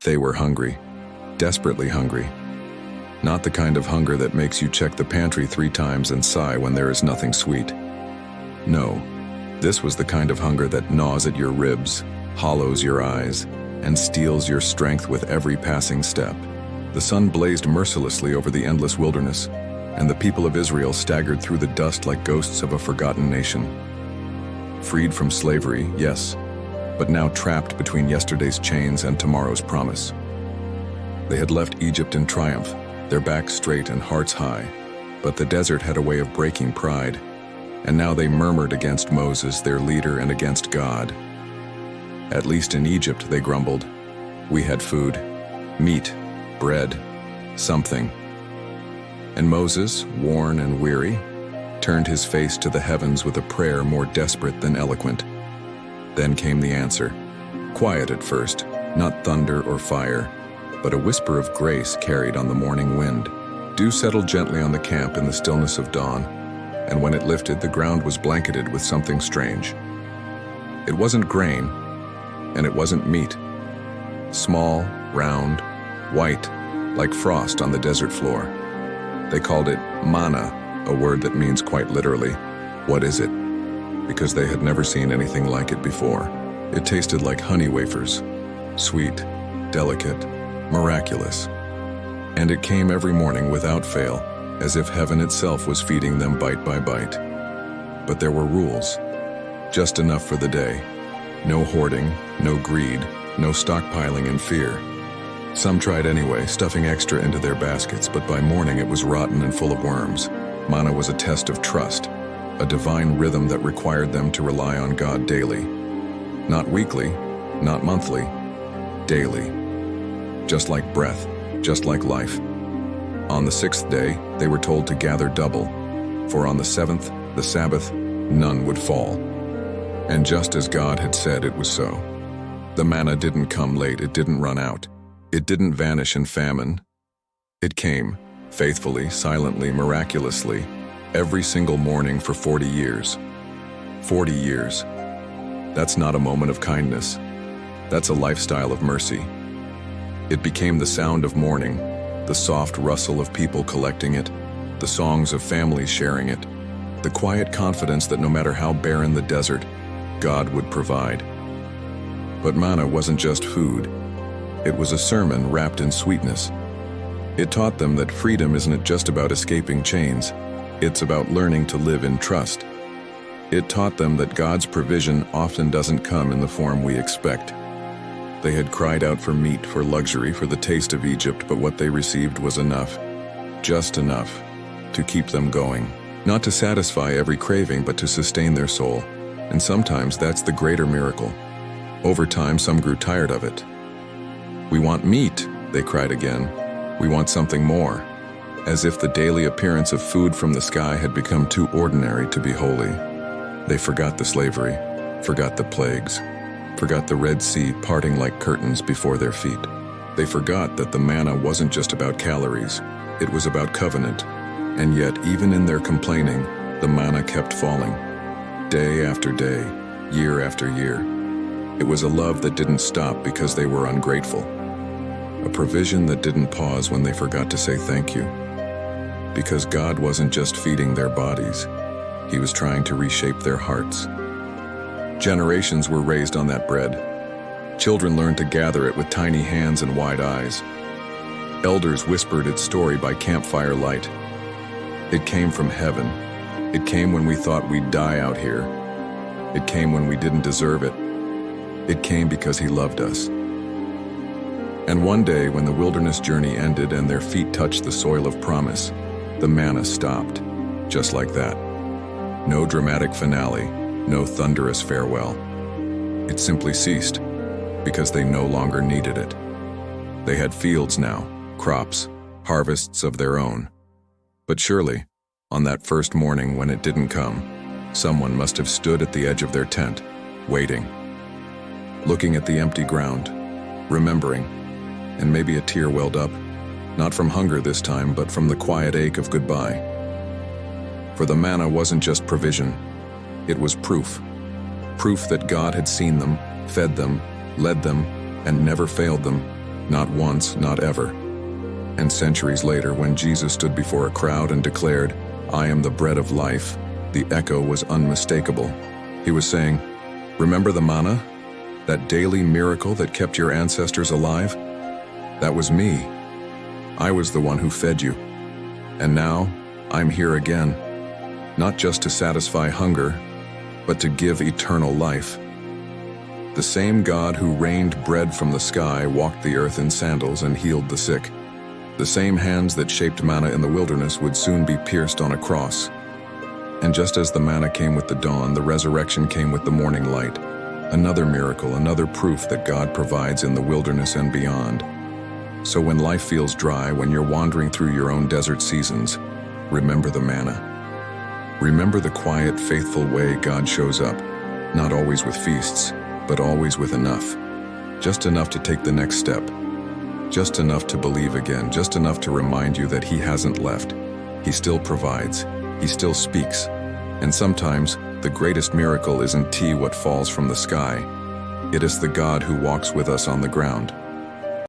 They were hungry, desperately hungry. Not the kind of hunger that makes you check the pantry 3 times and sigh when there is nothing sweet. No, this was the kind of hunger that gnaws at your ribs, hollows your eyes, and steals your strength with every passing step. The sun blazed mercilessly over the endless wilderness, and the people of Israel staggered through the dust like ghosts of a forgotten nation. Freed from slavery, yes, but now trapped between yesterday's chains and tomorrow's promise. They had left Egypt in triumph, their backs straight and hearts high, but the desert had a way of breaking pride, and now they murmured against Moses, their leader, and against God. At least in Egypt, they grumbled, we had food, meat, bread, something. And Moses, worn and weary, turned his face to the heavens with a prayer more desperate than eloquent. Then came the answer. Quiet at first, not thunder or fire, but a whisper of grace carried on the morning wind. Dew settled gently on the camp in the stillness of dawn, and when it lifted, the ground was blanketed with something strange. It wasn't grain, and it wasn't meat. Small, round, white, like frost on the desert floor. They called it manna, a word that means quite literally, what is it? Because they had never seen anything like it before. It tasted like honey wafers, sweet, delicate, miraculous. And it came every morning without fail, as if heaven itself was feeding them bite by bite. But there were rules, just enough for the day. No hoarding, no greed, no stockpiling in fear. Some tried anyway, stuffing extra into their baskets, but by morning it was rotten and full of worms. Manna was a test of trust, a divine rhythm that required them to rely on God daily. Not weekly, not monthly, daily. Just like breath, just like life. On the 6th day, they were told to gather double, for on the 7th, the Sabbath, none would fall. And just as God had said, it was so. The manna didn't come late, it didn't run out. It didn't vanish in famine. It came, faithfully, silently, miraculously, every single morning for 40 years. 40 years. That's not a moment of kindness. That's a lifestyle of mercy. It became the sound of morning, the soft rustle of people collecting it, the songs of families sharing it, the quiet confidence that no matter how barren the desert, God would provide. But manna wasn't just food. It was a sermon wrapped in sweetness. It taught them that freedom isn't just about escaping chains. It's about learning to live in trust. It taught them that God's provision often doesn't come in the form we expect. They had cried out for meat, for luxury, for the taste of Egypt, but what they received was enough, just enough, to keep them going. Not to satisfy every craving, but to sustain their soul. And sometimes that's the greater miracle. Over time, some grew tired of it. We want meat, they cried again. We want something more. As if the daily appearance of food from the sky had become too ordinary to be holy. They forgot the slavery, forgot the plagues, forgot the Red Sea parting like curtains before their feet. They forgot that the manna wasn't just about calories, it was about covenant. And yet, even in their complaining, the manna kept falling. Day after day, year after year. It was a love that didn't stop because they were ungrateful. A provision that didn't pause when they forgot to say thank you. Because God wasn't just feeding their bodies, He was trying to reshape their hearts. Generations were raised on that bread. Children learned to gather it with tiny hands and wide eyes. Elders whispered its story by campfire light. It came from heaven. It came when we thought we'd die out here. It came when we didn't deserve it. It came because He loved us. And one day, when the wilderness journey ended and their feet touched the soil of promise, the manna stopped, just like that. No dramatic finale, no thunderous farewell. It simply ceased, because they no longer needed it. They had fields now, crops, harvests of their own. But surely, on that first morning when it didn't come, someone must have stood at the edge of their tent, waiting, looking at the empty ground, remembering, and maybe a tear welled up, not from hunger this time, but from the quiet ache of goodbye. For the manna wasn't just provision, it was proof. Proof that God had seen them, fed them, led them, and never failed them. Not once, not ever. And centuries later, when Jesus stood before a crowd and declared, "I am the bread of life," the echo was unmistakable. He was saying, "Remember the manna? That daily miracle that kept your ancestors alive? That was me. I was the one who fed you. And now, I'm here again, not just to satisfy hunger, but to give eternal life." The same God who rained bread from the sky walked the earth in sandals and healed the sick. The same hands that shaped manna in the wilderness would soon be pierced on a cross. And just as the manna came with the dawn, the resurrection came with the morning light. Another miracle, another proof that God provides in the wilderness and beyond. So when life feels dry, when you're wandering through your own desert seasons, remember the manna. Remember the quiet, faithful way God shows up, not always with feasts, but always with enough. Just enough to take the next step. Just enough to believe again, just enough to remind you that He hasn't left. He still provides, He still speaks. And sometimes, the greatest miracle isn't what falls from the sky. It is the God who walks with us on the ground.